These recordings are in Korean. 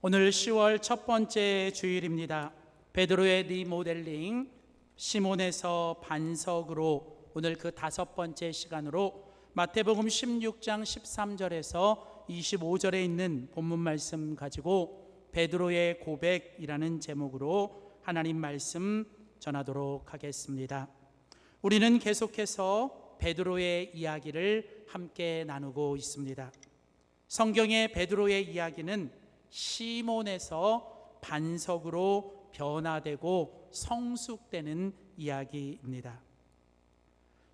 오늘 10월 첫 번째 주일입니다. 베드로의 리모델링, 시몬에서 반석으로, 오늘 그 다섯 번째 시간으로 마태복음 16장 13절에서 25절에 있는 본문 말씀 가지고 베드로의 고백이라는 제목으로 하나님 말씀 전하도록 하겠습니다. 우리는 계속해서 베드로의 이야기를 함께 나누고 있습니다. 성경의 베드로의 이야기는 시몬에서 반석으로 변화되고 성숙되는 이야기입니다.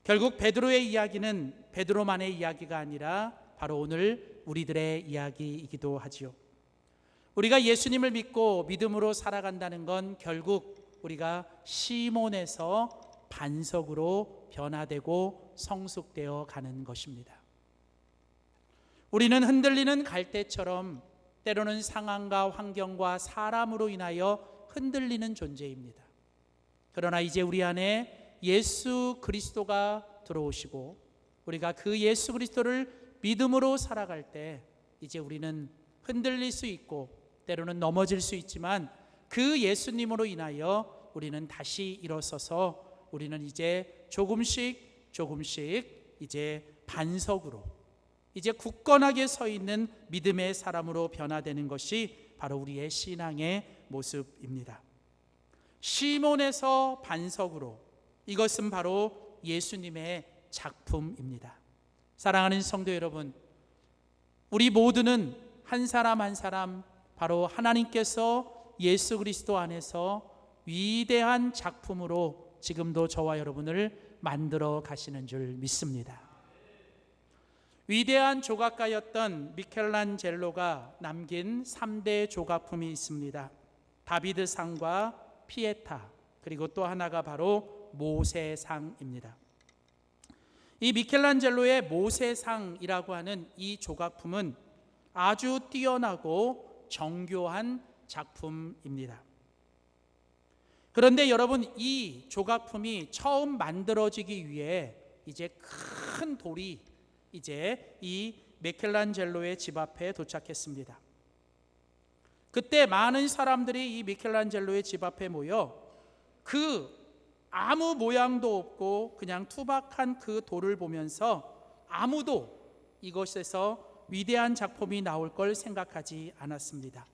결국 베드로의 이야기는 베드로만의 이야기가 아니라 바로 오늘 우리들의 이야기이기도 하지요. 우리가 예수님을 믿고 믿음으로 살아간다는 건 결국 우리가 시몬에서 반석으로 변화되고 성숙되어 가는 것입니다. 우리는 흔들리는 갈대처럼 때로는 상황과 환경과 사람으로 인하여 흔들리는 존재입니다. 그러나 이제 우리 안에 예수 그리스도가 들어오시고 우리가 그 예수 그리스도를 믿음으로 살아갈 때 이제 우리는 흔들릴 수 있고 때로는 넘어질 수 있지만 그 예수님으로 인하여 우리는 다시 일어서서 우리는 이제 조금씩 이제 반석으로 이제 굳건하게 서 있는 믿음의 사람으로 변화되는 것이 바로 우리의 신앙의 모습입니다. 시몬에서 반석으로, 이것은 바로 예수님의 작품입니다. 사랑하는 성도 여러분, 우리 모두는 한 사람 한 사람 바로 하나님께서 예수 그리스도 안에서 위대한 작품으로 지금도 저와 여러분을 만들어 가시는 줄 믿습니다. 위대한 조각가였던 미켈란젤로가 남긴 3대 조각품이 있습니다. 다비드상과 피에타, 그리고 또 하나가 바로 모세상입니다. 이 미켈란젤로의 모세상이라고 하는 이 조각품은 아주 뛰어나고 정교한 작품입니다. 그런데 여러분, 이 조각품이 처음 만들어지기 위해 이제 큰 돌이 이제 이 미켈란젤로의 집 앞에 도착했습니다. 그때 많은 사람들이 이 미켈란젤로의 집 앞에 모여 그 아무 모양도 없고 그냥 투박한 그 돌을 보면서 아무도 이것에서 위대한 작품이 나올 걸 생각하지 않았습니다.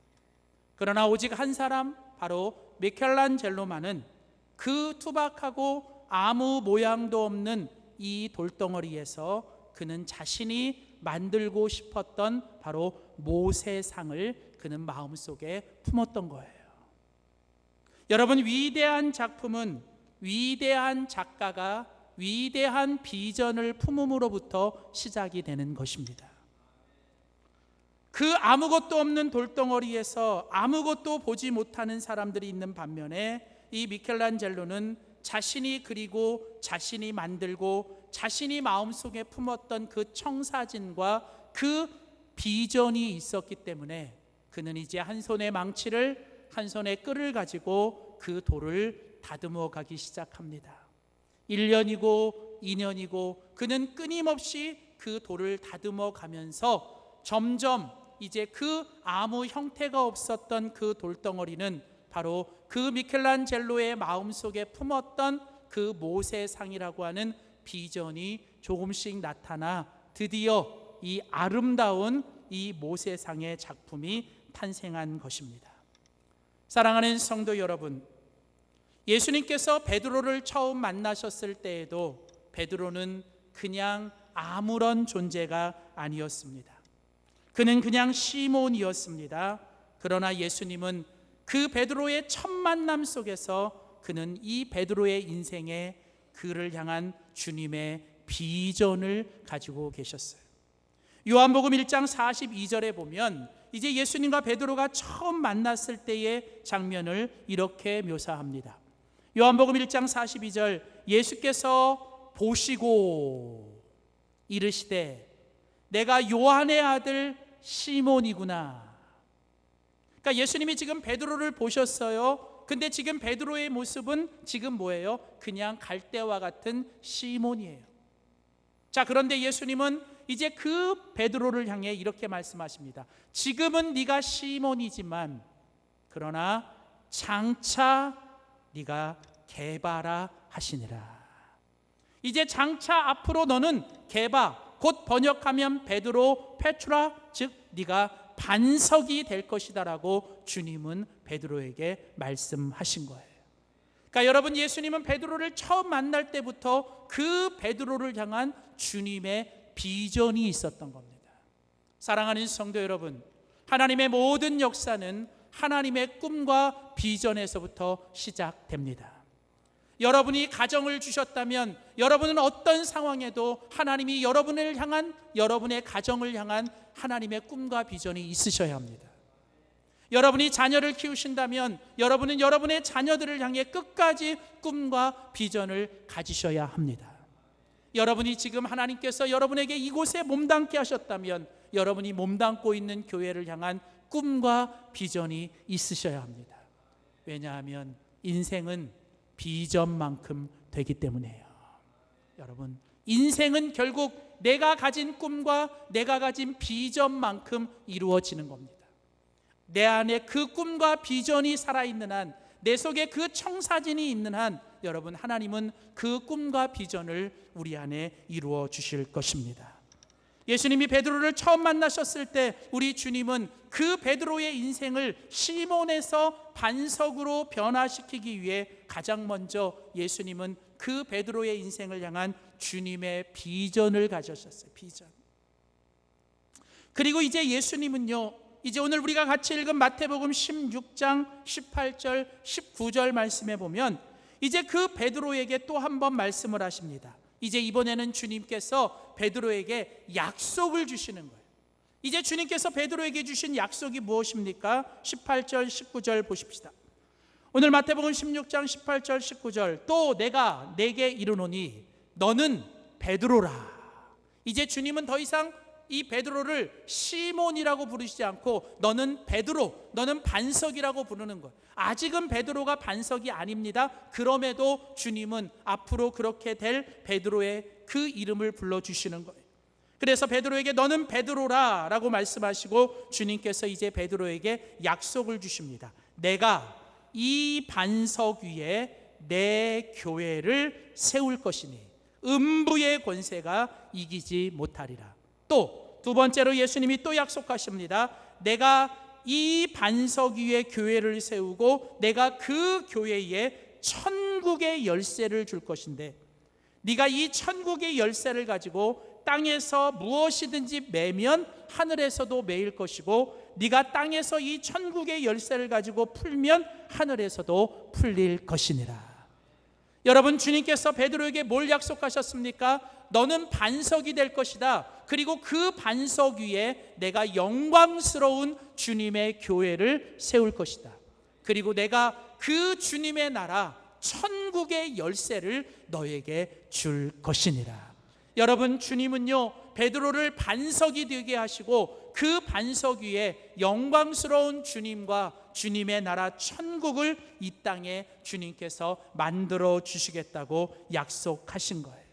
그러나 오직 한 사람, 바로 미켈란젤로만은 그 투박하고 아무 모양도 없는 이 돌덩어리에서 그는 자신이 만들고 싶었던 바로 모세상을 그는 마음속에 품었던 거예요. 여러분, 위대한 작품은 위대한 작가가 위대한 비전을 품음으로부터 시작이 되는 것입니다. 그 아무것도 없는 돌덩어리에서 아무것도 보지 못하는 사람들이 있는 반면에 이 미켈란젤로는 자신이 그리고 자신이 만들고 자신이 마음속에 품었던 그 청사진과 그 비전이 있었기 때문에 그는 이제 한 손에 망치를 한 손에 끌을 가지고 그 돌을 다듬어 가기 시작합니다. 1년이고 2년이고 그는 끊임없이 그 돌을 다듬어 가면서 점점 이제 그 아무 형태가 없었던 그 돌덩어리는 바로 그 미켈란젤로의 마음속에 품었던 그 모세상이라고 하는 비전이 조금씩 나타나 드디어 이 아름다운 이 모세상의 작품이 탄생한 것입니다. 사랑하는 성도 여러분, 예수님께서 베드로를 처음 만나셨을 때에도 베드로는 그냥 아무런 존재가 아니었습니다. 그는 그냥 시몬이었습니다. 그러나 예수님은 그 베드로의 첫 만남 속에서 그는 이 베드로의 인생에 그를 향한 주님의 비전을 가지고 계셨어요. 요한복음 1장 42절에 보면 이제 예수님과 베드로가 처음 만났을 때의 장면을 이렇게 묘사합니다. 요한복음 1장 42절, 예수께서 보시고 이르시되 내가 요한의 아들 시몬이구나. 그러니까 예수님이 지금 베드로를 보셨어요. 근데 지금 베드로의 모습은 지금 뭐예요? 그냥 갈대와 같은 시몬이에요. 자, 그런데 예수님은 이제 그 베드로를 향해 이렇게 말씀하십니다. 지금은 네가 시몬이지만 그러나 장차 네가 게바라 하시니라. 이제 장차 앞으로 너는 게바, 곧 번역하면 베드로, 페트라, 즉 네가 반석이 될 것이다라고 주님은 베드로에게 말씀하신 거예요. 그러니까 여러분, 예수님은 베드로를 처음 만날 때부터 그 베드로를 향한 주님의 비전이 있었던 겁니다. 사랑하는 성도 여러분, 하나님의 모든 역사는 하나님의 꿈과 비전에서부터 시작됩니다. 여러분이 가정을 주셨다면 여러분은 어떤 상황에도 하나님이 여러분을 향한, 여러분의 가정을 향한 하나님의 꿈과 비전이 있으셔야 합니다. 여러분이 자녀를 키우신다면 여러분은 여러분의 자녀들을 향해 끝까지 꿈과 비전을 가지셔야 합니다. 여러분이 지금 하나님께서 여러분에게 이곳에 몸담게 하셨다면 여러분이 몸담고 있는 교회를 향한 꿈과 비전이 있으셔야 합니다. 왜냐하면 인생은 비전만큼 되기 때문이에요. 여러분, 인생은 결국 내가 가진 꿈과 내가 가진 비전만큼 이루어지는 겁니다. 내 안에 그 꿈과 비전이 살아있는 한, 내 속에 그 청사진이 있는 한, 여러분, 하나님은 그 꿈과 비전을 우리 안에 이루어 주실 것입니다. 예수님이 베드로를 처음 만나셨을 때 우리 주님은 그 베드로의 인생을 시몬에서 반석으로 변화시키기 위해 가장 먼저 예수님은 그 베드로의 인생을 향한 주님의 비전을 가지셨어요. 비전. 그리고 이제 예수님은요, 이제 오늘 우리가 같이 읽은 마태복음 16장 18절 19절 말씀에 보면 이제 그 베드로에게 또 한 번 말씀을 하십니다. 이제 이번에는 주님께서 베드로에게 약속을 주시는 거예요. 이제 주님께서 베드로에게 주신 약속이 무엇입니까? 18절 19절 보십시다. 오늘 마태복음 16장 18절 19절, 또 내가 내게 이르노니 너는 베드로라. 이제 주님은 더 이상 이 베드로를 시몬이라고 부르시지 않고 너는 베드로, 너는 반석이라고 부르는 거예요. 아직은 베드로가 반석이 아닙니다. 그럼에도 주님은 앞으로 그렇게 될 베드로의 그 이름을 불러주시는 거예요. 그래서 베드로에게 너는 베드로라 라고 말씀하시고 주님께서 이제 베드로에게 약속을 주십니다. 내가 이 반석 위에 내 교회를 세울 것이니 음부의 권세가 이기지 못하리라. 또 두 번째로 예수님이 또 약속하십니다. 내가 이 반석 위에 교회를 세우고 내가 그 교회에 천국의 열쇠를 줄 것인데 네가 이 천국의 열쇠를 가지고 땅에서 무엇이든지 매면 하늘에서도 매일 것이고 네가 땅에서 이 천국의 열쇠를 가지고 풀면 하늘에서도 풀릴 것이니라. 여러분, 주님께서 베드로에게 뭘 약속하셨습니까? 너는 반석이 될 것이다. 그리고 그 반석 위에 내가 영광스러운 주님의 교회를 세울 것이다. 그리고 내가 그 주님의 나라 천국의 열쇠를 너에게 줄 것이니라. 여러분, 주님은요 베드로를 반석이 되게 하시고 그 반석 위에 영광스러운 주님과 주님의 나라 천국을 이 땅에 주님께서 만들어 주시겠다고 약속하신 거예요.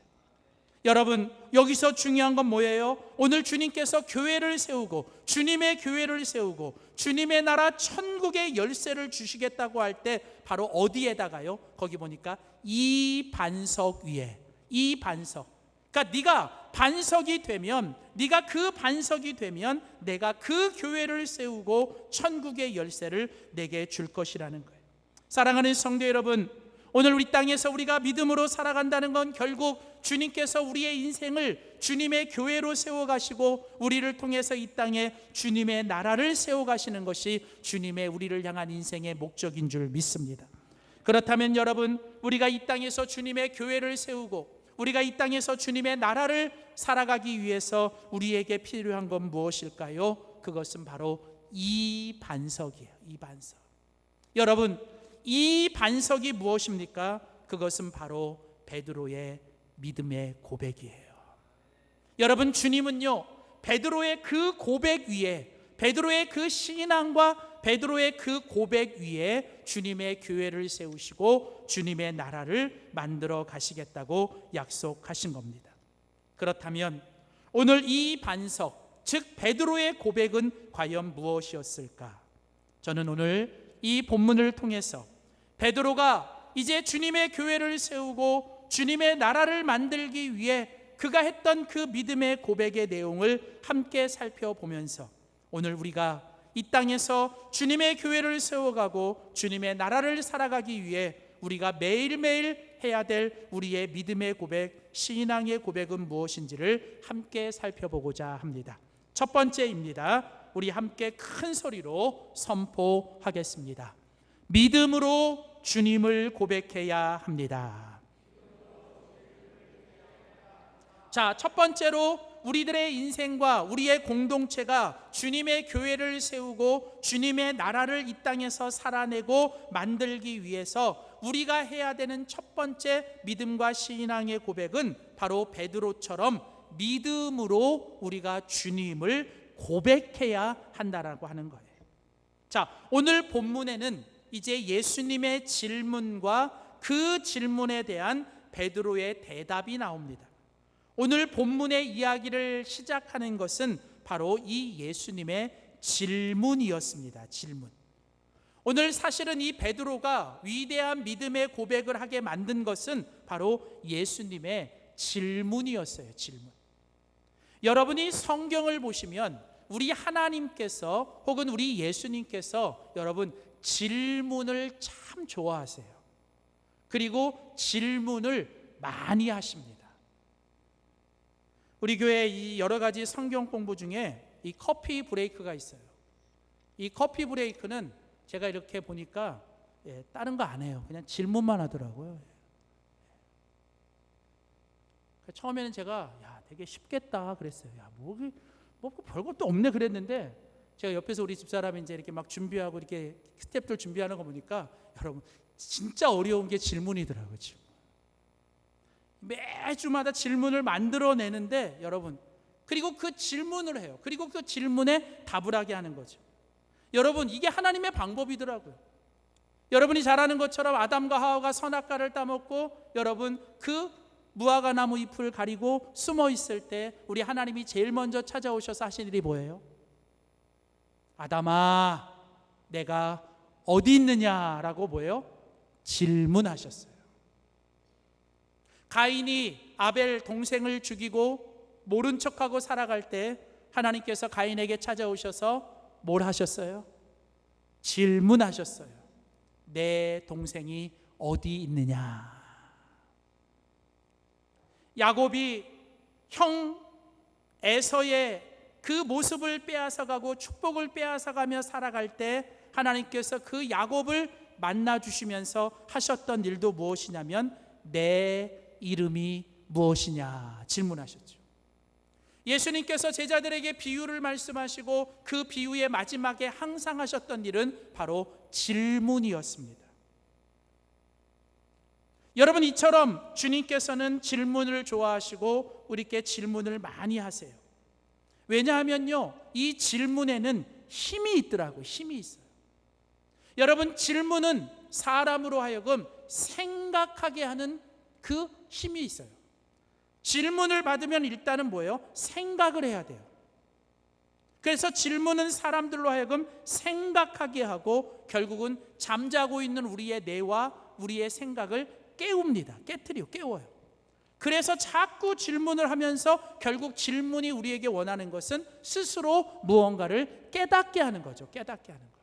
여러분, 여기서 중요한 건 뭐예요? 오늘 주님께서 교회를 세우고 주님의 교회를 세우고 주님의 나라 천국의 열쇠를 주시겠다고 할 때 바로 어디에다가요? 거기 보니까 이 반석 위에, 이 반석. 그러니까 네가 반석이 되면, 네가 그 반석이 되면 내가 그 교회를 세우고 천국의 열쇠를 내게 줄 것이라는 거예요. 사랑하는 성도 여러분, 오늘 우리 땅에서 우리가 믿음으로 살아간다는 건 결국 주님께서 우리의 인생을 주님의 교회로 세워가시고 우리를 통해서 이 땅에 주님의 나라를 세워가시는 것이 주님의 우리를 향한 인생의 목적인 줄 믿습니다. 그렇다면 여러분, 우리가 이 땅에서 주님의 교회를 세우고 우리가 이 땅에서 주님의 나라를 살아가기 위해서 우리에게 필요한 건 무엇일까요? 그것은 바로 이 반석이에요. 이 반석. 여러분, 이 반석이 무엇입니까? 그것은 바로 베드로의 믿음의 고백이에요. 여러분, 주님은요 베드로의 그 고백 위에, 베드로의 그 신앙과 베드로의 그 고백 위에 주님의 교회를 세우시고 주님의 나라를 만들어 가시겠다고 약속하신 겁니다. 그렇다면 오늘 이 반석, 즉 베드로의 고백은 과연 무엇이었을까? 저는 오늘 이 본문을 통해서 베드로가 이제 주님의 교회를 세우고 주님의 나라를 만들기 위해 그가 했던 그 믿음의 고백의 내용을 함께 살펴보면서 오늘 우리가 이 땅에서 주님의 교회를 세워가고 주님의 나라를 살아가기 위해 우리가 매일매일 해야 될 우리의 믿음의 고백, 신앙의 고백은 무엇인지를 함께 살펴보고자 합니다. 첫 번째입니다. 우리 함께 큰 소리로 선포하겠습니다. 믿음으로 주님을 고백해야 합니다. 자, 첫 번째로 우리들의 인생과 우리의 공동체가 주님의 교회를 세우고 주님의 나라를 이 땅에서 살아내고 만들기 위해서 우리가 해야 되는 첫 번째 믿음과 신앙의 고백은 바로 베드로처럼 믿음으로 우리가 주님을 고백해야 한다라고 하는 거예요. 자, 오늘 본문에는 이제 예수님의 질문과 그 질문에 대한 베드로의 대답이 나옵니다. 오늘 본문의 이야기를 시작하는 것은 바로 이 예수님의 질문이었습니다. 질문. 오늘 사실은 이 베드로가 위대한 믿음의 고백을 하게 만든 것은 바로 예수님의 질문이었어요. 질문. 여러분이 성경을 보시면 우리 하나님께서 혹은 우리 예수님께서 여러분 질문을 참 좋아하세요. 그리고 질문을 많이 하십니다. 우리 교회에 이 여러 가지 성경 공부 중에 이 커피 브레이크가 있어요. 이 커피 브레이크는 제가 이렇게 보니까 다른 거 안 해요. 그냥 질문만 하더라고요. 처음에는 제가 되게 쉽겠다 그랬어요. 뭐 별것도 없네 그랬는데 제가 옆에서 우리 집사람이 이제 이렇게 막 준비하고 이렇게 스텝들 준비하는 거 보니까 여러분 진짜 어려운 게 질문이더라고요. 매주마다 질문을 만들어내는데 여러분 그리고 그 질문을 해요. 그리고 그 질문에 답을 하게 하는 거죠. 여러분 이게 하나님의 방법이더라고요. 여러분이 잘 아는 것처럼 아담과 하와가 선악과를 따먹고 여러분 그 무화과 나무 잎을 가리고 숨어 있을 때 우리 하나님이 제일 먼저 찾아오셔서 하신 일이 뭐예요? 아담아 내가 어디 있느냐라고 뭐예요? 질문하셨어요. 가인이 아벨 동생을 죽이고 모른 척하고 살아갈 때 하나님께서 가인에게 찾아오셔서 뭘 하셨어요? 질문하셨어요. 내 동생이 어디 있느냐? 야곱이 형 에서의 그 모습을 빼앗아가고 축복을 빼앗아가며 살아갈 때 하나님께서 그 야곱을 만나주시면서 하셨던 일도 무엇이냐면 내 이름이 무엇이냐 질문하셨죠. 예수님께서 제자들에게 비유를 말씀하시고 그 비유의 마지막에 항상 하셨던 일은 바로 질문이었습니다. 여러분 이처럼 주님께서는 질문을 좋아하시고 우리께 질문을 많이 하세요. 왜냐하면요 이 질문에는 힘이 있더라고요. 힘이 있어요. 여러분 질문은 사람으로 하여금 생각하게 하는 그 힘이 있어요. 질문을 받으면 일단은 뭐예요? 생각을 해야 돼요. 그래서 질문은 사람들로 하여금 생각하게 하고 결국은 잠자고 있는 우리의 뇌와 우리의 생각을 깨웁니다. 깨워요. 그래서 자꾸 질문을 하면서 결국 질문이 우리에게 원하는 것은 스스로 무언가를 깨닫게 하는 거죠. 깨닫게 하는 거.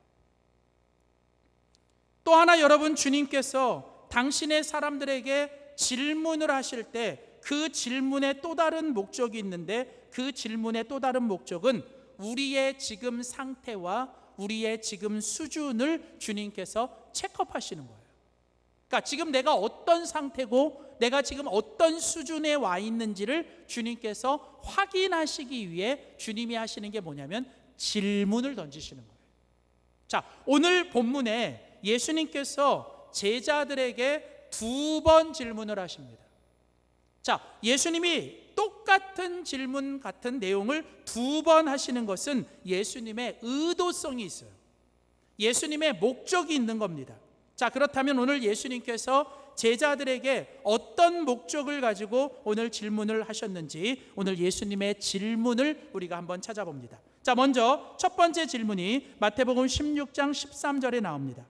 또 하나 여러분 주님께서 당신의 사람들에게 질문을 하실 때 그 질문에 또 다른 목적이 있는데 그 질문의 또 다른 목적은 우리의 지금 상태와 우리의 지금 수준을 주님께서 체크업하시는 거예요. 그러니까 지금 내가 어떤 상태고 내가 지금 어떤 수준에 와 있는지를 주님께서 확인하시기 위해 주님이 하시는 게 뭐냐면 질문을 던지시는 거예요. 자, 오늘 본문에 예수님께서 제자들에게 2번 질문을 하십니다. 자, 예수님이 똑같은 질문 같은 내용을 2번 하시는 것은 예수님의 의도성이 있어요. 예수님의 목적이 있는 겁니다. 자, 그렇다면 오늘 예수님께서 제자들에게 어떤 목적을 가지고 오늘 질문을 하셨는지 오늘 예수님의 질문을 우리가 한번 찾아봅니다. 자, 먼저 첫 번째 질문이 마태복음 16장 13절에 나옵니다.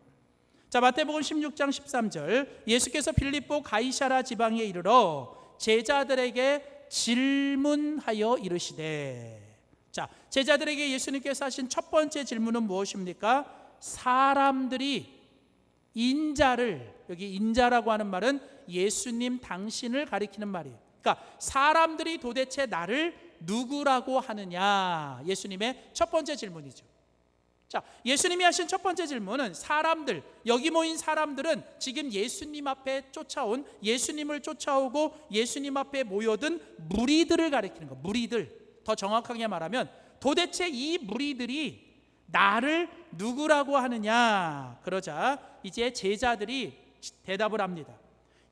자, 마태복음 16장 13절, 예수께서 빌립보 가이사라 지방에 이르러 제자들에게 질문하여 이르시되. 자, 제자들에게 예수님께서 하신 첫 번째 질문은 무엇입니까? 사람들이 인자를, 여기 인자라고 하는 말은 예수님 당신을 가리키는 말이에요. 그러니까 사람들이 도대체 나를 누구라고 하느냐, 예수님의 첫 번째 질문이죠. 자, 예수님이 하신 첫 번째 질문은 사람들, 여기 모인 사람들은 지금 예수님 앞에 쫓아온, 예수님을 쫓아오고 예수님 앞에 모여든 무리들을 가리키는 거. 무리들, 더 정확하게 말하면 도대체 이 무리들이 나를 누구라고 하느냐. 그러자 이제 제자들이 대답을 합니다.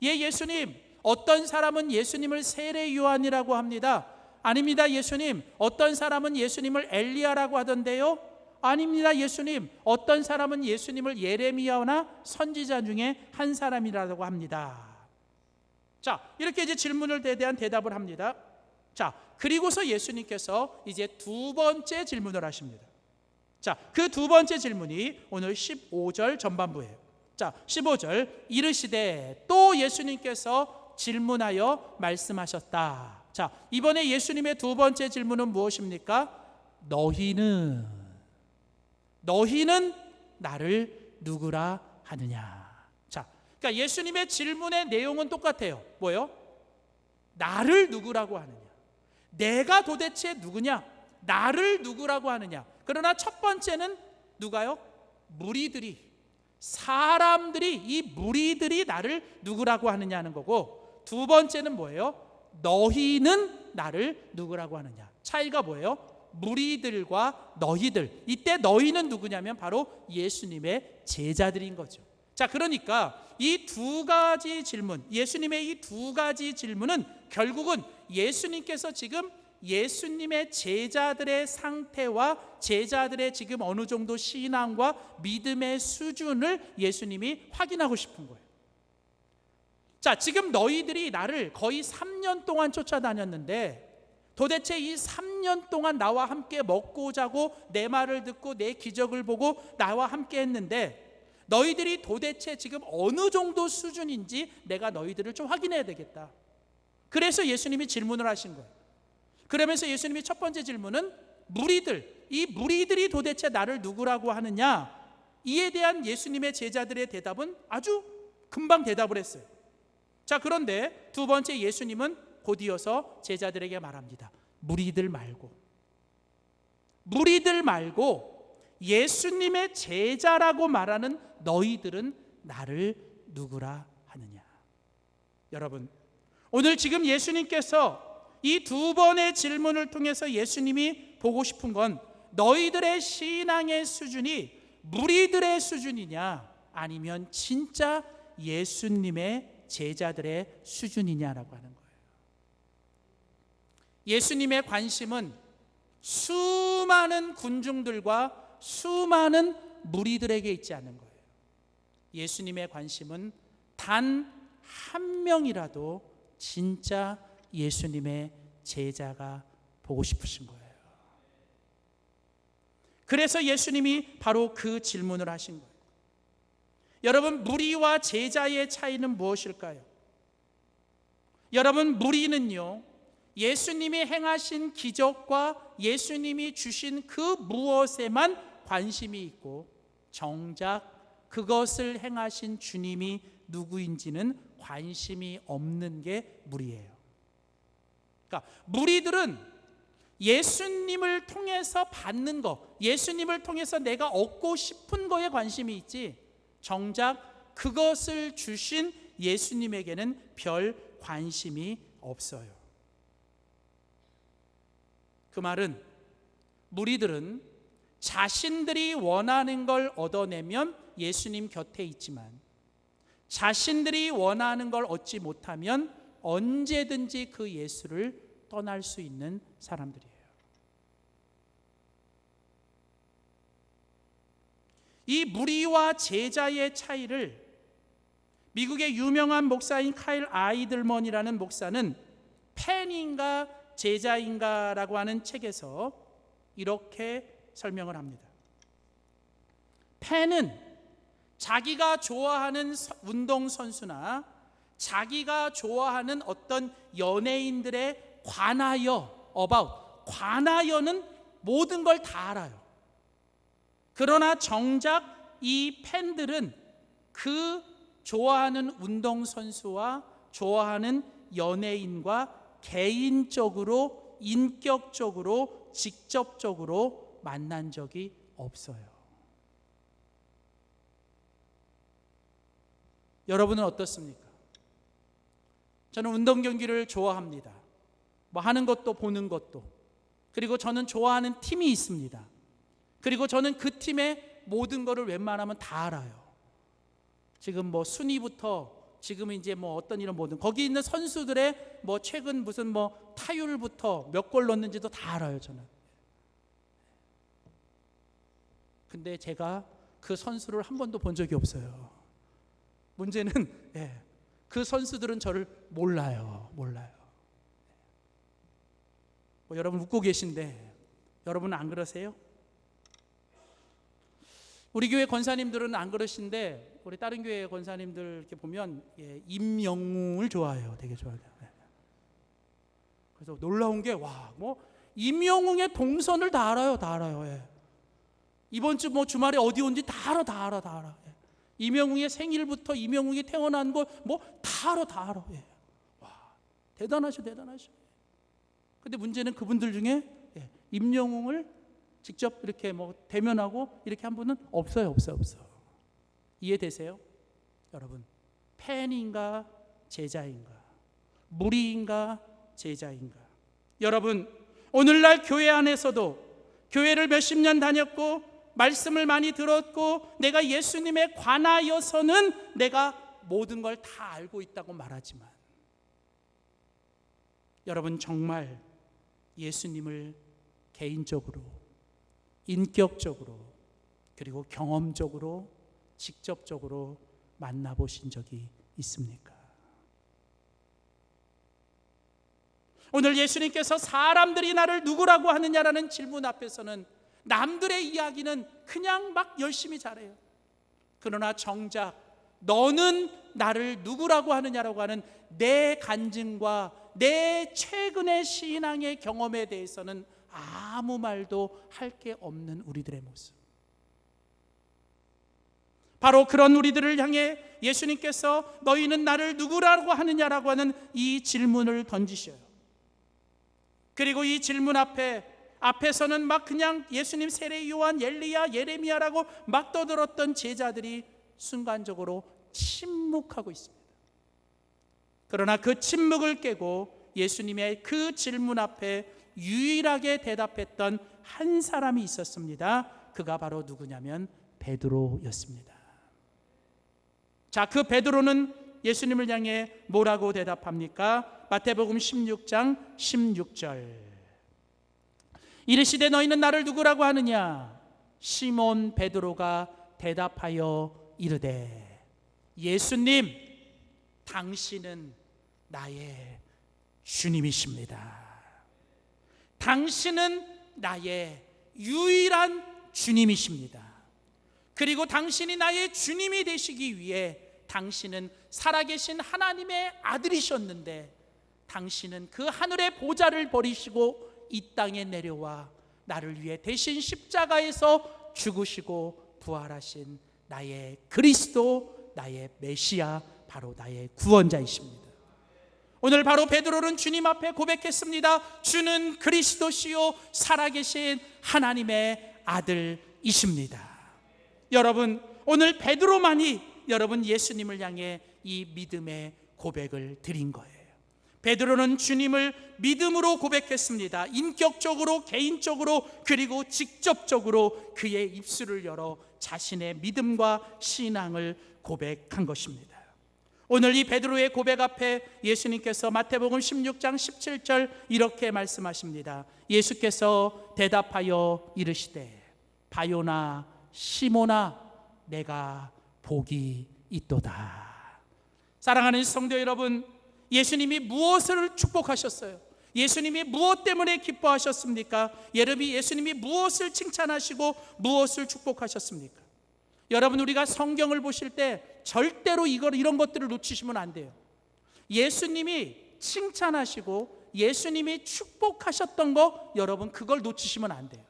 예, 예수님, 어떤 사람은 예수님을 세례 요한이라고 합니다. 아닙니다, 예수님. 어떤 사람은 예수님을 엘리야라고 하던데요. 아닙니다, 예수님. 어떤 사람은 예수님을 예레미야나 선지자 중에 한 사람이라고 합니다. 자, 이렇게 이제 질문을 대한 대답을 합니다. 자, 그리고서 예수님께서 이제 두 번째 질문을 하십니다. 자, 그 두 번째 질문이 오늘 15절 전반부예요. 자, 15절, 이르시되 또 예수님께서 질문하여 말씀하셨다. 자, 이번에 예수님의 두 번째 질문은 무엇입니까? 너희는 나를 누구라 하느냐. 자, 그러니까 예수님의 질문의 내용은 똑같아요. 뭐요? 나를 누구라고 하느냐. 내가 도대체 누구냐? 나를 누구라고 하느냐. 그러나 첫 번째는 누가요? 무리들이, 사람들이, 이 무리들이 나를 누구라고 하느냐는 거고, 두 번째는 뭐예요? 너희는 나를 누구라고 하느냐. 차이가 뭐예요? 무리들과 너희들. 이때 너희는 누구냐면 바로 예수님의 제자들인 거죠. 자, 그러니까 이 두 가지 질문, 예수님의 이 두 가지 질문은 결국은 예수님께서 지금 예수님의 제자들의 상태와 제자들의 지금 어느 정도 신앙과 믿음의 수준을 예수님이 확인하고 싶은 거예요. 자, 지금 너희들이 나를 거의 3년 동안 쫓아다녔는데 도대체 이 3년 동안 나와 함께 먹고 자고 내 말을 듣고 내 기적을 보고 나와 함께 했는데 너희들이 도대체 지금 어느 정도 수준인지 내가 너희들을 좀 확인해야 되겠다. 그래서 예수님이 질문을 하신 거예요. 그러면서 예수님이 첫 번째 질문은 무리들, 이 무리들이 도대체 나를 누구라고 하느냐, 이에 대한 예수님의 제자들의 대답은 아주 금방 대답을 했어요. 자, 그런데 두 번째 예수님은 곧이어서 제자들에게 말합니다. 무리들 말고 예수님의 제자라고 말하는 너희들은 나를 누구라 하느냐. 여러분, 오늘 지금 예수님께서 이 두 번의 질문을 통해서 예수님이 보고 싶은 건 너희들의 신앙의 수준이 무리들의 수준이냐 아니면 진짜 예수님의 제자들의 수준이냐라고 하는 거예요. 예수님의 관심은 수많은 군중들과 수많은 무리들에게 있지 않은 거예요. 예수님의 관심은 단 한 명이라도 진짜 예수님의 제자가 보고 싶으신 거예요. 그래서 예수님이 바로 그 질문을 하신 거예요. 여러분, 무리와 제자의 차이는 무엇일까요? 여러분, 무리는요, 예수님이 행하신 기적과 예수님이 주신 그 무엇에만 관심이 있고 정작 그것을 행하신 주님이 누구인지는 관심이 없는 게 무리예요. 그러니까 무리들은 예수님을 통해서 받는 것, 예수님을 통해서 내가 얻고 싶은 거에 관심이 있지 정작 그것을 주신 예수님에게는 별 관심이 없어요. 그 말은 무리들은 자신들이 원하는 걸 얻어내면 예수님 곁에 있지만 자신들이 원하는 걸 얻지 못하면 언제든지 그 예수를 떠날 수 있는 사람들이에요. 이 무리와 제자의 차이를 미국의 유명한 목사인 카일 아이들먼이라는 목사는 팬인가 제자인가라고 하는 책에서 이렇게 설명을 합니다. 팬은 자기가 좋아하는 운동선수나 자기가 좋아하는 어떤 연예인들에 관하여는 모든 걸 다 알아요. 그러나 정작 이 팬들은 그 좋아하는 운동선수와 좋아하는 연예인과 개인적으로, 인격적으로, 직접적으로 만난 적이 없어요. 여러분은 어떻습니까? 저는 운동 경기를 좋아합니다. 뭐 하는 것도 보는 것도. 그리고 저는 좋아하는 팀이 있습니다. 그리고 저는 그 팀의 모든 것을 웬만하면 다 알아요. 지금 뭐 순위부터 지금 이제 뭐 어떤 이런 모든 거기 있는 선수들의 뭐 최근 무슨 뭐 타율부터 몇 골 넣는지도 다 알아요, 저는. 근데 제가 그 선수를 한 번도 본 적이 없어요. 문제는 그 선수들은 저를 몰라요. 뭐 여러분 웃고 계신데 여러분은 안 그러세요? 우리 교회 권사님들은 안 그러신데 우리 다른 교회 권사님들 이렇게 보면 임영웅을 좋아해요. 되게 좋아해요. 그래서 놀라운 게 뭐 임영웅의 동선을 다 알아요. 이번 주 뭐 주말에 어디 온지 다 알아. 임영웅의 생일부터 임영웅이 태어난 거 뭐 다 알아. 와, 대단하셔. 근데 문제는 그분들 중에 임영웅을 직접 이렇게 뭐 대면하고 이렇게 한 분은 없어요. 이해되세요? 여러분, 팬인가 제자인가, 무리인가 제자인가? 여러분, 오늘날 교회 안에서도 교회를 몇십 년 다녔고 말씀을 많이 들었고 내가 예수님에 관하여서는 내가 모든 걸 다 알고 있다고 말하지만 여러분 정말 예수님을 개인적으로, 인격적으로, 그리고 경험적으로, 직접적으로 만나보신 적이 있습니까? 오늘 예수님께서 사람들이 나를 누구라고 하느냐라는 질문 앞에서는 남들의 이야기는 그냥 막 열심히 잘해요. 그러나 정작 너는 나를 누구라고 하느냐라고 하는 내 간증과 내 최근의 신앙의 경험에 대해서는 아무 말도 할 게 없는 우리들의 모습. 바로 그런 우리들을 향해 예수님께서 너희는 나를 누구라고 하느냐라고 하는 이 질문을 던지셔요. 그리고 이 질문 앞에서는 막 그냥 예수님 세례 요한, 엘리야, 예레미야라고 막 떠들었던 제자들이 순간적으로 침묵하고 있습니다. 그러나 그 침묵을 깨고 예수님의 그 질문 앞에 유일하게 대답했던 한 사람이 있었습니다. 그가 바로 누구냐면 베드로였습니다. 자, 그 베드로는 예수님을 향해 뭐라고 대답합니까? 마태복음 16장 16절. 이르시되 너희는 나를 누구라고 하느냐? 시몬 베드로가 대답하여 이르되 예수님, 당신은 나의 주님이십니다. 당신은 나의 유일한 주님이십니다. 그리고 당신이 나의 주님이 되시기 위해 당신은 살아계신 하나님의 아들이셨는데 당신은 그 하늘의 보좌를 버리시고 이 땅에 내려와 나를 위해 대신 십자가에서 죽으시고 부활하신 나의 그리스도, 나의 메시아, 바로 나의 구원자이십니다. 오늘 바로 베드로는 주님 앞에 고백했습니다. 주는 그리스도시요 살아계신 하나님의 아들이십니다. 여러분, 오늘 베드로만이 여러분 예수님을 향해 이 믿음의 고백을 드린 거예요. 베드로는 주님을 믿음으로 고백했습니다. 인격적으로, 개인적으로, 그리고 직접적으로 그의 입술을 열어 자신의 믿음과 신앙을 고백한 것입니다. 오늘 이 베드로의 고백 앞에 예수님께서 마태복음 16장 17절 이렇게 말씀하십니다. 예수께서 대답하여 이르시되 바요나 시몬아, 내가 복이 있도다. 사랑하는 성도 여러분, 예수님이 무엇을 축복하셨어요? 예수님이 무엇 때문에 기뻐하셨습니까? 예수님이 무엇을 칭찬하시고 무엇을 축복하셨습니까? 여러분, 우리가 성경을 보실 때 절대로 이런 것들을 놓치시면 안 돼요. 예수님이 칭찬하시고 예수님이 축복하셨던 거, 여러분 그걸 놓치시면 안 돼요.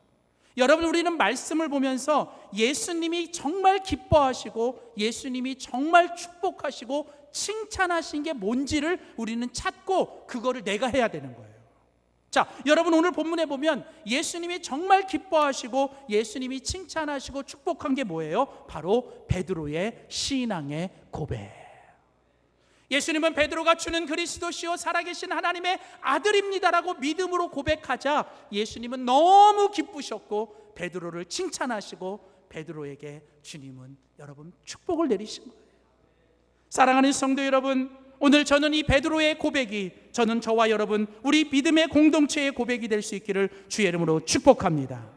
여러분, 우리는 말씀을 보면서 예수님이 정말 기뻐하시고 예수님이 정말 축복하시고 칭찬하신 게 뭔지를 우리는 찾고 그거를 내가 해야 되는 거예요. 자, 여러분, 오늘 본문에 보면 예수님이 정말 기뻐하시고 예수님이 칭찬하시고 축복한 게 뭐예요? 바로 베드로의 신앙의 고백. 예수님은 베드로가 주는 그리스도시요 살아계신 하나님의 아들입니다라고 믿음으로 고백하자 예수님은 너무 기쁘셨고 베드로를 칭찬하시고 베드로에게 주님은 여러분 축복을 내리신 거예요. 사랑하는 성도 여러분, 오늘 저는 이 베드로의 고백이 저는 저와 여러분 우리 믿음의 공동체의 고백이 될 수 있기를 주의 이름으로 축복합니다.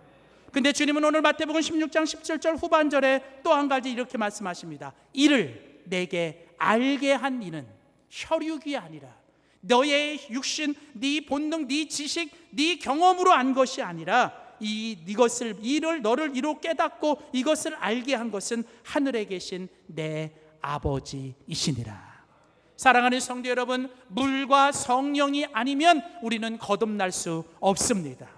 근데 주님은 오늘 마태복음 16장 17절 후반절에 또 한 가지 이렇게 말씀하십니다. 이를 내게 알게 한 이는 혈육이 아니라 너의 육신, 네 본능, 네 지식, 네 경험으로 안 것이 아니라 너를 이로 깨닫고 이것을 알게 한 것은 하늘에 계신 내 아버지이시니라. 사랑하는 성도 여러분, 물과 성령이 아니면 우리는 거듭날 수 없습니다.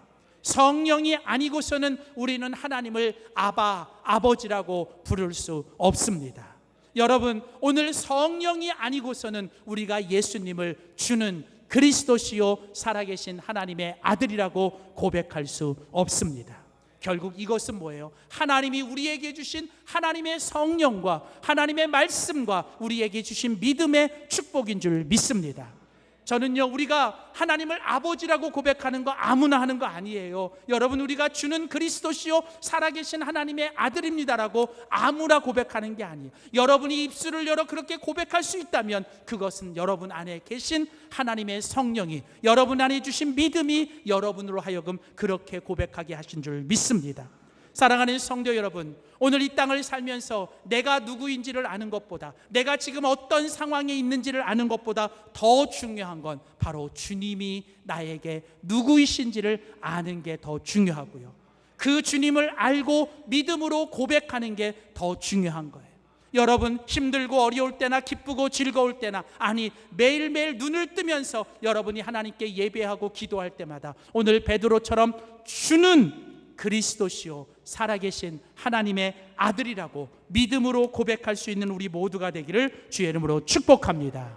성령이 아니고서는 우리는 하나님을 아버지라고 부를 수 없습니다. 여러분, 오늘 성령이 아니고서는 우리가 예수님을 주는 그리스도시요 살아계신 하나님의 아들이라고 고백할 수 없습니다. 결국 이것은 뭐예요? 하나님이 우리에게 주신 하나님의 성령과 하나님의 말씀과 우리에게 주신 믿음의 축복인 줄 믿습니다. 저는요, 우리가 하나님을 아버지라고 고백하는 거 아무나 하는 거 아니에요. 여러분, 우리가 주는 그리스도시요 살아계신 하나님의 아들입니다라고 아무나 고백하는 게 아니에요. 여러분이 입술을 열어 그렇게 고백할 수 있다면 그것은 여러분 안에 계신 하나님의 성령이, 여러분 안에 주신 믿음이 여러분으로 하여금 그렇게 고백하게 하신 줄 믿습니다. 사랑하는 성도 여러분, 오늘 이 땅을 살면서 내가 누구인지를 아는 것보다, 내가 지금 어떤 상황에 있는지를 아는 것보다 더 중요한 건 바로 주님이 나에게 누구이신지를 아는 게 더 중요하고요, 그 주님을 알고 믿음으로 고백하는 게 더 중요한 거예요. 여러분, 힘들고 어려울 때나 기쁘고 즐거울 때나, 아니 매일매일 눈을 뜨면서 여러분이 하나님께 예배하고 기도할 때마다 오늘 베드로처럼 주는 그리스도시요 살아계신 하나님의 아들이라고 믿음으로 고백할 수 있는 우리 모두가 되기를 주의 이름으로 축복합니다.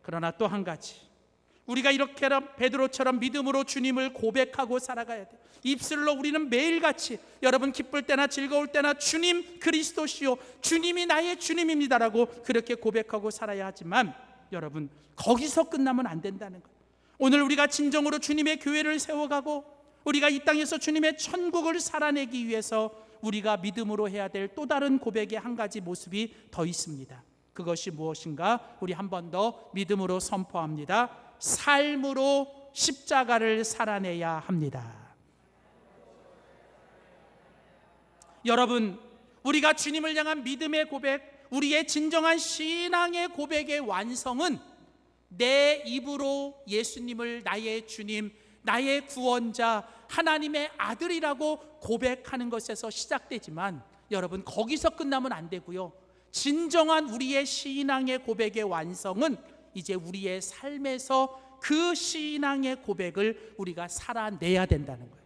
그러나 또 한 가지, 우리가 이렇게 베드로처럼 믿음으로 주님을 고백하고 살아가야 돼요. 입술로 우리는 매일같이 여러분 기쁠 때나 즐거울 때나 주님 그리스도시요 주님이 나의 주님입니다라고 그렇게 고백하고 살아야 하지만 여러분, 거기서 끝나면 안 된다는 거예요. 오늘 우리가 진정으로 주님의 교회를 세워가고 우리가 이 땅에서 주님의 천국을 살아내기 위해서 우리가 믿음으로 해야 될 또 다른 고백의 한 가지 모습이 더 있습니다. 그것이 무엇인가? 우리 한 번 더 믿음으로 선포합니다. 삶으로 십자가를 살아내야 합니다. 여러분, 우리가 주님을 향한 믿음의 고백, 우리의 진정한 신앙의 고백의 완성은 내 입으로 예수님을 나의 주님, 나의 구원자, 하나님의 아들이라고 고백하는 것에서 시작되지만 여러분, 거기서 끝나면 안 되고요, 진정한 우리의 신앙의 고백의 완성은 이제 우리의 삶에서 그 신앙의 고백을 우리가 살아내야 된다는 거예요.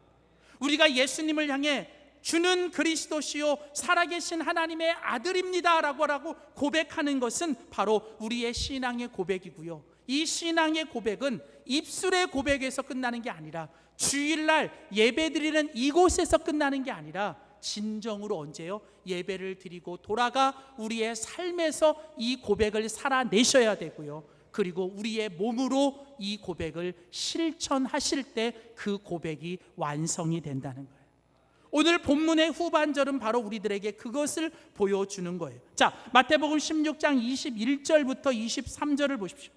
우리가 예수님을 향해 주는 그리스도시요 살아계신 하나님의 아들입니다라고 고백하는 것은 바로 우리의 신앙의 고백이고요, 이 신앙의 고백은 입술의 고백에서 끝나는 게 아니라 주일날 예배드리는 이곳에서 끝나는 게 아니라 진정으로 언제요? 예배를 드리고 돌아가 우리의 삶에서 이 고백을 살아내셔야 되고요, 그리고 우리의 몸으로 이 고백을 실천하실 때 그 고백이 완성이 된다는 거예요. 오늘 본문의 후반절은 바로 우리들에게 그것을 보여주는 거예요. 자, 마태복음 16장 21절부터 23절을 보십시오.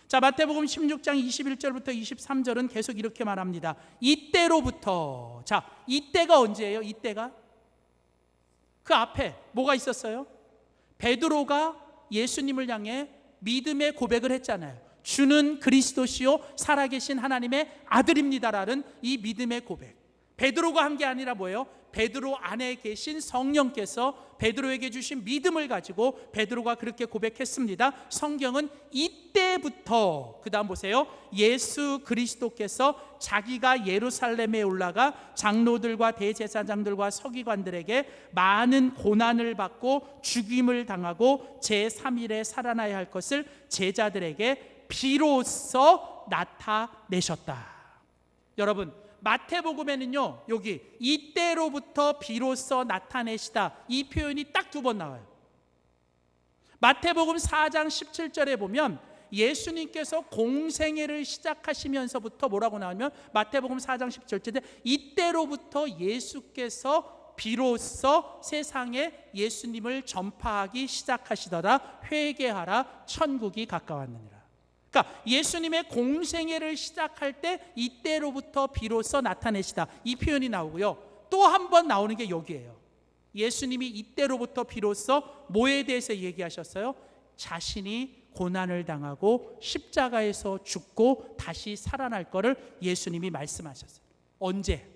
자, 마태복음 16장 21절부터 23절은 계속 이렇게 말합니다. 이때로부터, 자, 이때가 언제예요? 이때가 그 앞에 뭐가 있었어요? 베드로가 예수님을 향해 믿음의 고백을 했잖아요. 주는 그리스도시요 살아계신 하나님의 아들입니다라는 이 믿음의 고백. 베드로가 한 게 아니라 뭐예요? 베드로 안에 계신 성령께서 베드로에게 주신 믿음을 가지고 베드로가 그렇게 고백했습니다. 성경은 이때부터, 그 다음 보세요, 예수 그리스도께서 자기가 예루살렘에 올라가 장로들과 대제사장들과 서기관들에게 많은 고난을 받고 죽임을 당하고 제3일에 살아나야 할 것을 제자들에게 비로소 나타내셨다. 여러분, 마태복음에는요, 여기 이때로부터 비로소 나타내시다, 이 표현이 딱 2번 나와요. 마태복음 4장 17절에 보면 예수님께서 공생애를 시작하시면서부터 뭐라고 나오면, 마태복음 4장 17절에 이때로부터 예수께서 비로소 세상에 예수님을 전파하기 시작하시더라. 회개하라, 천국이 가까웠느니라. 그러니까 예수님의 공생애를 시작할 때 이때로부터 비로소 나타내시다, 이 표현이 나오고요. 또 한 번 나오는 게 여기예요. 예수님이 이때로부터 비로소 뭐에 대해서 얘기하셨어요? 자신이 고난을 당하고 십자가에서 죽고 다시 살아날 것을 예수님이 말씀하셨어요. 언제?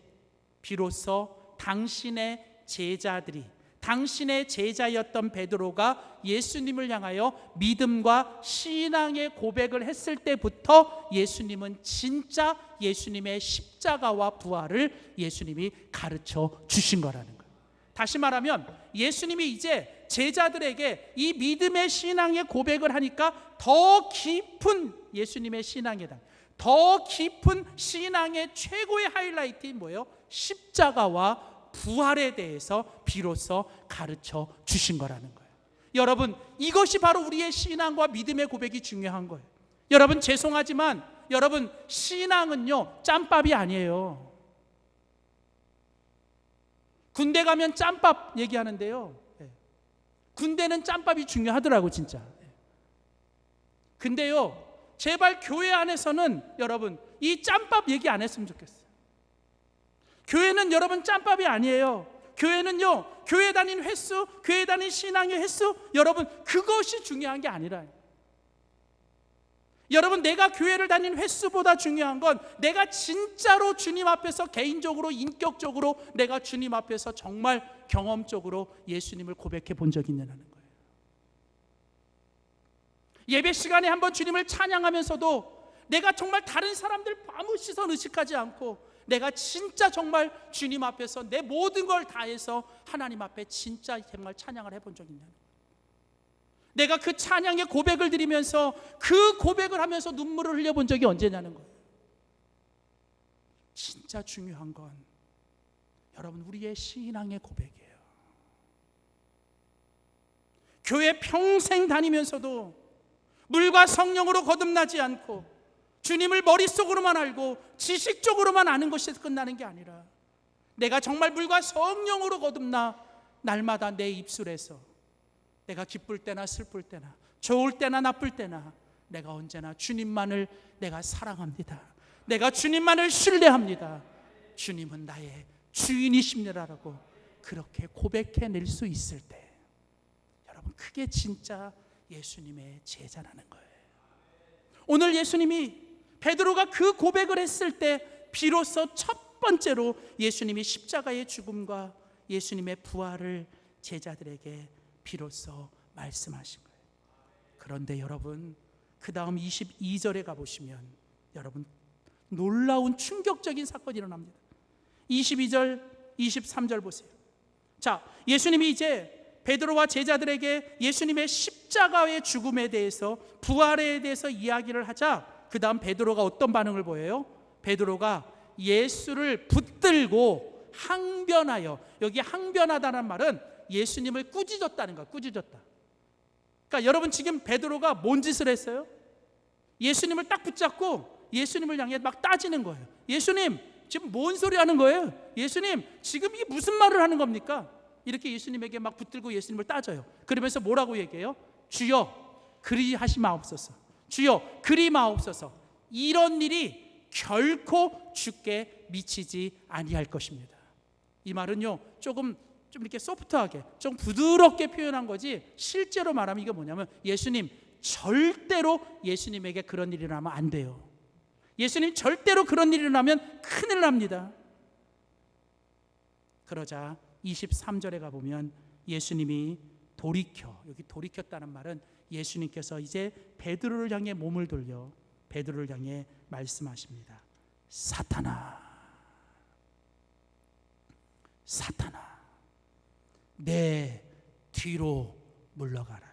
비로소 당신의 제자들이, 당신의 제자였던 베드로가 예수님을 향하여 믿음과 신앙의 고백을 했을 때부터 예수님은 진짜 예수님의 십자가와 부활을 예수님이 가르쳐 주신 거라는 거예요. 다시 말하면 예수님이 이제 제자들에게 이 믿음의 신앙의 고백을 하니까 더 깊은 예수님의 신앙에 대한, 더 깊은 신앙의 최고의 하이라이트인 뭐예요? 십자가와 부활에 대해서 비로소 가르쳐 주신 거라는 거예요. 여러분, 이것이 바로 우리의 신앙과 믿음의 고백이 중요한 거예요. 여러분, 죄송하지만 여러분, 신앙은요 짬밥이 아니에요. 군대 가면 짬밥 얘기하는데요, 군대는 짬밥이 중요하더라고 진짜. 근데요, 제발 교회 안에서는 여러분 이 짬밥 얘기 안 했으면 좋겠어요. 교회는 여러분 짬밥이 아니에요. 교회는요, 교회 다닌 횟수, 교회 다닌 신앙의 횟수, 여러분 그것이 중요한 게 아니라요. 여러분, 내가 교회를 다닌 횟수보다 중요한 건 내가 진짜로 주님 앞에서 개인적으로 인격적으로 내가 주님 앞에서 정말 경험적으로 예수님을 고백해 본 적이 있느냐는 거예요. 예배 시간에 한번 주님을 찬양하면서도 내가 정말 다른 사람들 아무 시선 의식하지 않고 내가 진짜 정말 주님 앞에서 내 모든 걸 다해서 하나님 앞에 진짜 정말 찬양을 해본 적이 있냐는 거예요. 내가 그 찬양의 고백을 드리면서 그 고백을 하면서 눈물을 흘려본 적이 언제냐는 거예요. 진짜 중요한 건 여러분 우리의 신앙의 고백이에요. 교회 평생 다니면서도 물과 성령으로 거듭나지 않고 주님을 머릿속으로만 알고 지식적으로만 아는 것이 끝나는 게 아니라 내가 정말 물과 성령으로 거듭나 날마다 내 입술에서 내가 기쁠 때나 슬플 때나 좋을 때나 나쁠 때나 내가 언제나 주님만을 내가 사랑합니다. 내가 주님만을 신뢰합니다. 주님은 나의 주인이십니다라고 그렇게 고백해낼 수 있을 때 여러분 그게 진짜 예수님의 제자라는 거예요. 오늘 예수님이 베드로가 그 고백을 했을 때 비로소 첫 번째로 예수님이 십자가의 죽음과 예수님의 부활을 제자들에게 비로소 말씀하신 거예요. 그런데 여러분 그 다음 22절에 가보시면 여러분 놀라운 충격적인 사건이 일어납니다. 22절 23절 보세요. 자, 예수님이 이제 베드로와 제자들에게 예수님의 십자가의 죽음에 대해서 부활에 대해서 이야기를 하자 그 다음 베드로가 어떤 반응을 보여요? 베드로가 예수를 붙들고 항변하여, 여기 항변하다는 말은 예수님을 꾸짖었다는 거야. 꾸짖었다. 그러니까 여러분 지금 베드로가 뭔 짓을 했어요? 예수님을 딱 붙잡고 예수님을 향해 막 따지는 거예요. 예수님 지금 뭔 소리 하는 거예요? 예수님 지금 이게 무슨 말을 하는 겁니까? 이렇게 예수님에게 막 붙들고 예수님을 따져요. 그러면서 뭐라고 얘기해요? 주여 그리 마옵소서. 주여 그리 마옵소서. 이런 일이 결코 주께 미치지 아니할 것입니다. 이 말은요 조금 좀 이렇게 소프트하게, 좀 부드럽게 표현한 거지, 실제로 말하면 이게 뭐냐면 예수님 절대로 예수님에게 그런 일이 일어나면 안 돼요. 예수님 절대로 그런 일이 일어나면 큰일 납니다. 그러자 23절에 가보면 예수님이 돌이켜, 여기 돌이켰다는 말은 예수님께서 이제 베드로를 향해 몸을 돌려 베드로를 향해 말씀하십니다. 사탄아, 사탄아, 내 뒤로 물러가라.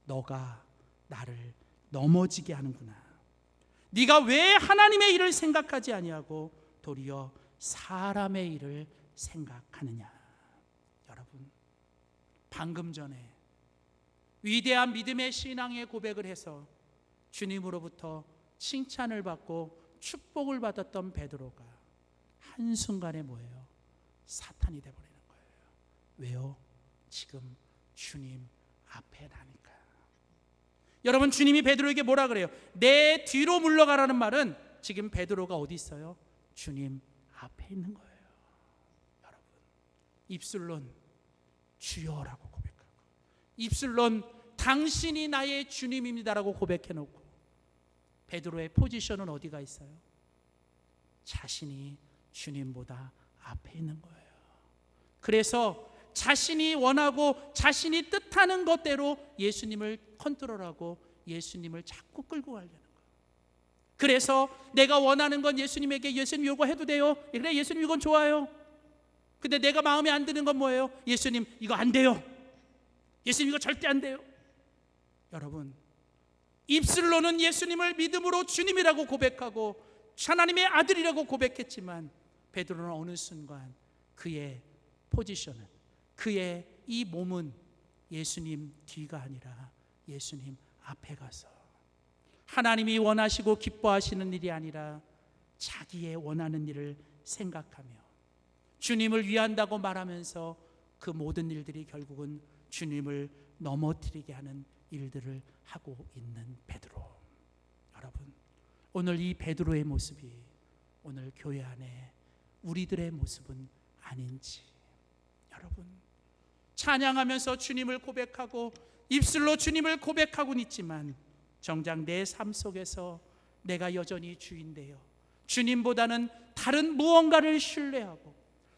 너가 나를 넘어지게 하는구나. 네가 왜 하나님의 일을 생각하지 아니하고 도리어 사람의 일을 생각하느냐. 여러분, 방금 전에 위대한 믿음의 신앙의 고백을 해서 주님으로부터 칭찬을 받고 축복을 받았던 베드로가 한순간에 뭐예요? 사탄이 되어버리는 거예요. 왜요? 지금 주님 앞에 나니까. 여러분, 주님이 베드로에게 뭐라 그래요? 내 뒤로 물러가라는 말은 지금 베드로가 어디 있어요? 주님 앞에 있는 거예요. 여러분, 입술론 주여라고 고백하고, 입술론 당신이 나의 주님입니다라고 고백해놓고, 베드로의 포지션은 어디가 있어요? 자신이 주님보다 앞에 있는 거예요. 그래서 자신이 원하고 자신이 뜻하는 것대로 예수님을 컨트롤하고 예수님을 자꾸 끌고 가려는 거예요. 그래서 내가 원하는 건 예수님에게 예수님 이거 해도 돼요? 그래, 예수님 이건 좋아요. 근데 내가 마음에 안 드는 건 뭐예요? 예수님 이거 안 돼요. 예수님 이거 절대 안 돼요. 여러분, 입술로는 예수님을 믿음으로 주님이라고 고백하고 하나님의 아들이라고 고백했지만 베드로는 어느 순간 그의 포지션은, 그의 이 몸은 예수님 뒤가 아니라 예수님 앞에 가서 하나님이 원하시고 기뻐하시는 일이 아니라 자기의 원하는 일을 생각하며 주님을 위한다고 말하면서 그 모든 일들이 결국은 주님을 넘어뜨리게 하는 일들을 하고 있는 베드로. 여러분, 오늘 이 베드로의 모습이 오늘 교회 안에 우리들의 모습은 아닌지. 여러분, 찬양하면서 주님을 고백하고 입술로 주님을 고백하고는 있지만 정작 내 삶 속에서 내가 여전히 주인되어 주님보다는 다른 무언가를 신뢰하고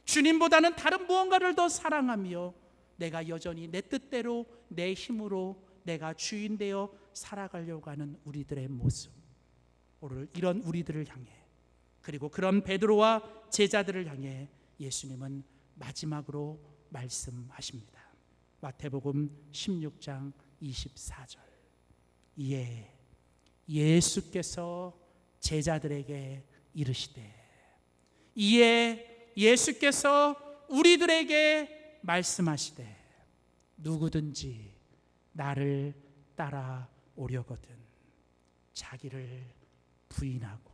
주님보다는 다른 무언가를 더 사랑하며 내가 여전히 내 뜻대로 내 힘으로 내가 주인되어 살아가려고 하는 우리들의 모습, 오늘 이런 우리들을 향해, 그리고 그런 베드로와 제자들을 향해 예수님은 마지막으로 말씀하십니다. 마태복음 16장 24절. 이에 예수께서 제자들에게 이르시되, 이에 예수께서 우리들에게 말씀하시되, 누구든지 나를 따라오려거든 자기를 부인하고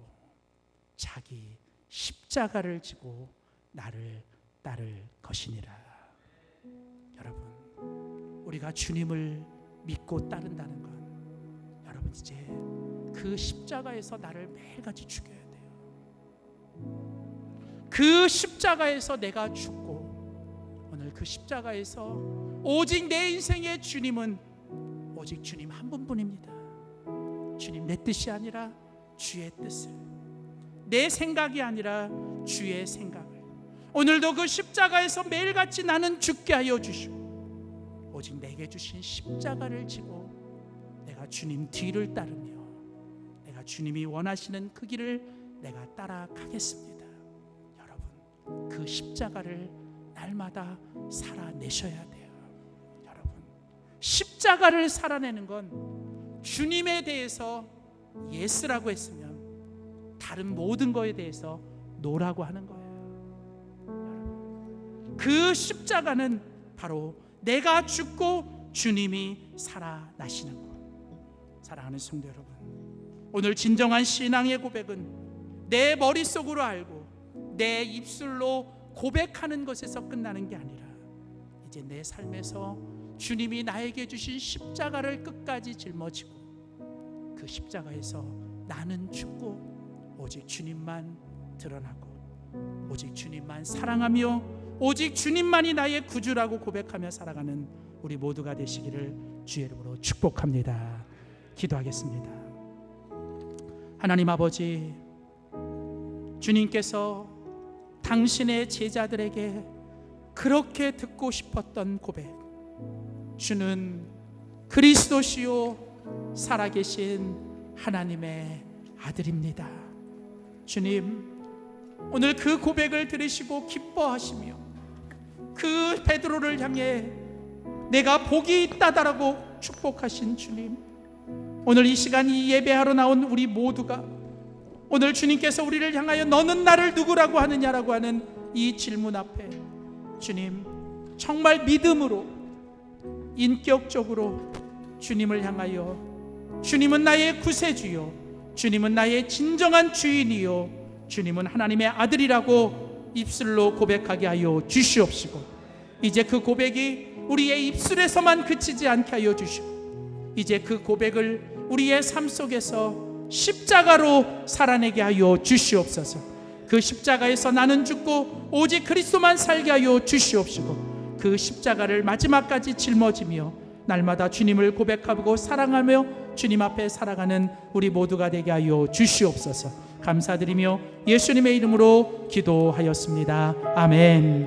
자기 십자가를 지고 나를 따를 것이니라. 여러분, 우리가 주님을 믿고 따른다는 건, 여러분, 이제 그 십자가에서 나를 매일같이 죽여야 돼요. 그 십자가에서 내가 죽고, 오늘 그 십자가에서 오직 내 인생의 주님은 오직 주님 한 분뿐입니다. 주님, 내 뜻이 아니라 주의 뜻을, 내 생각이 아니라 주의 생각을, 오늘도 그 십자가에서 매일같이 나는 죽게 하여 주시고 오직 내게 주신 십자가를 지고 내가 주님 뒤를 따르며 내가 주님이 원하시는 그 길을 내가 따라가겠습니다. 여러분, 그 십자가를 날마다 살아내셔야 돼요. 여러분, 십자가를 살아내는 건 주님에 대해서 예스라고 했으면 다른 모든 거에 대해서 노라고 하는 거예요. 그 십자가는 바로 내가 죽고 주님이 살아나시는 것. 사랑하는 성도 여러분, 오늘 진정한 신앙의 고백은 내 머릿속으로 알고 내 입술로 고백하는 것에서 끝나는 게 아니라 이제 내 삶에서 주님이 나에게 주신 십자가를 끝까지 짊어지고 그 십자가에서 나는 죽고 오직 주님만 드러나고 오직 주님만 사랑하며 오직 주님만이 나의 구주라고 고백하며 살아가는 우리 모두가 되시기를 주의 이름으로 축복합니다. 기도하겠습니다. 하나님 아버지, 주님께서 당신의 제자들에게 그렇게 듣고 싶었던 고백, 주는 그리스도시요 살아계신 하나님의 아들입니다. 주님, 오늘 그 고백을 들으시고 기뻐하시며 그 베드로를 향해 내가 복이 있다라고 축복하신 주님, 오늘 이 시간 이 예배하러 나온 우리 모두가 오늘 주님께서 우리를 향하여 너는 나를 누구라고 하느냐라고 하는 이 질문 앞에 주님, 정말 믿음으로 인격적으로 주님을 향하여 주님은 나의 구세주요, 주님은 나의 진정한 주인이요, 주님은 하나님의 아들이라고 입술로 고백하게 하여 주시옵시고, 이제 그 고백이 우리의 입술에서만 그치지 않게 하여 주시고, 이제 그 고백을 우리의 삶 속에서 십자가로 살아내게 하여 주시옵소서. 그 십자가에서 나는 죽고 오직 그리스도만 살게 하여 주시옵시고, 그 십자가를 마지막까지 짊어지며 날마다 주님을 고백하고 사랑하며 주님 앞에 살아가는 우리 모두가 되게 하여 주시옵소서. 감사드리며 예수님의 이름으로 기도하였습니다. 아멘.